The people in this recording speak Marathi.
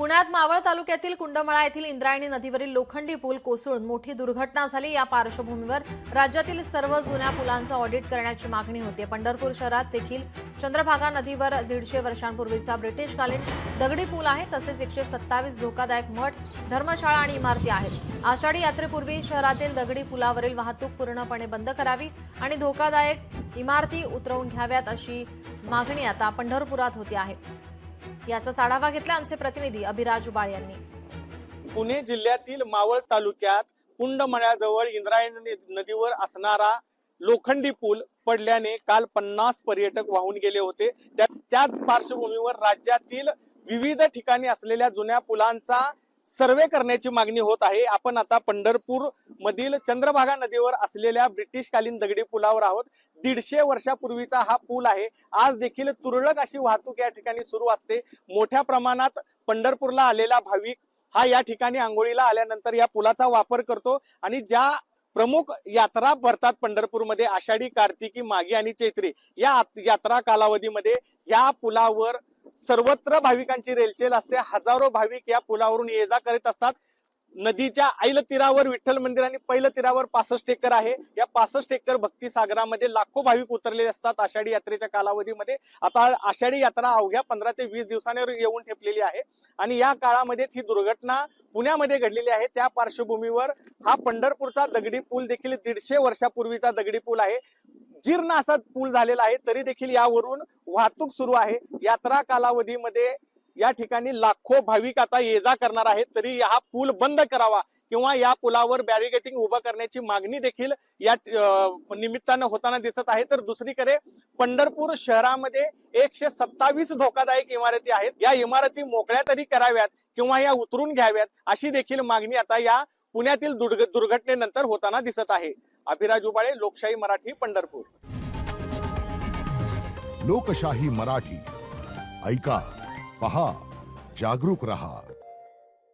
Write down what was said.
पुण्यात मावळ तालुक्यातील कुंडमळा येथील इंद्रायणी नदीवरील लोखंडी पूल कोसळून मोठी दुर्घटना झाली। या पार्श्वभूमीवर राज्यातील सर्व जुन्या पुलांचं ऑडिट करण्याची मागणी होती। पंढरपूर शहरात देखील चंद्रभागा नदीवर 150 वर्षांपूर्वीचा ब्रिटिशकालीन दगडी पूल आहे। तसेच 127 धोकादायक मठ, धर्मशाळा आणि इमारती आहेत। आषाढी यात्रेपूर्वी शहरातील दगडी पुलावरील वाहतूक पूर्णपणे बंद करावी आणि धोकादायक इमारती उतरवून घ्याव्यात अशी मागणी आता पंढरपुरात होती आहे। याचा आढावा घेतला आमचे प्रतिनिधी अभिराज उबाळ यांनी। पुणे जिल्ह्यातील मावळ तालुक्यात कुंडमळ्याजवळ इंद्रायणी नदीवर असणारा लोखंडी पूल पडल्याने काल 50 पर्यटक वाहून गेले होते। त्याच पार्श्वभूमीवर राज्यातील विविध ठिकाणी असलेल्या जुन्या पुलांचा सर्वे करण्याची मागणी होत आहे। आपण आता पंढरपूर मधील चंद्रभागा नदीवर असलेल्या ब्रिटिशकालीन दगडी पुलावर आहोत। 150 वर्षापूर्वीचा हा पूल आहे। आज देखील तुरळक अशी वाहतूक या ठिकाणी सुरू असते। मोठ्या प्रमाणात पंढरपूरला आलेला भाविक हा या ठिकाणी आंघोळीला आल्यानंतर या पुलाचा वापर करतो आणि ज्या प्रमुख यात्रा भरतात पंढरपूरमध्ये आषाढी, कार्तिकी, माघी आणि चैत्री या यात्रा कालावधीमध्ये या पुलावर सर्वत्र भाविकांची रेलचेल असते। हजारो भाविक या पुलावरून ये जा करीत असतात। नदीच्या ऐल तीरावर विठ्ठल मंदिर आणि पैल तीरावर 65 एकर आहे। या 65 एकर भक्ती सागरामध्ये लाखो भाविक उतरलेले असतात आषाढी यात्रेच्या कालावधीमध्ये। आता आषाढी यात्रा अवघ्या 15 ते 20 दिवसांवर येऊन ठेपलेली आहे आणि या काळामध्येच ही दुर्घटना पुण्यामध्ये घडलेली आहे। त्या पार्श्वभूमीवर हा पंढरपूरचा दगडी पूल देखील 150 वर्षापूर्वीचा दगडी पूल आहे। जीर्ण असा पूल झालेला आहे, तरी देखील यावरून वाहतूक सुरू आहे। यात्रा कालावधीमध्ये या ठिकाणी लाखो भाविक आता ये जा करणार आहेत, तरी हा पूल बंद करावा किंवा या पुलावर बॅरिगेटिंग उभं करण्याची मागणी देखील या निमित्तानं होताना दिसत आहे। तर दुसरीकडे पंढरपूर शहरामध्ये 127 धोकादायक इमारती आहेत। या इमारती मोकळ्या तरी कराव्यात किंवा या उतरून घ्याव्यात अशी देखील मागणी आता या पुण्यातील दुर्घटनेनंतर होताना दिसत आहे। अभिराज उबाळे, लोकशाही मराठी, पंढरपूर। लोकशाही मराठी ऐका, पहा, जागरूक रहा।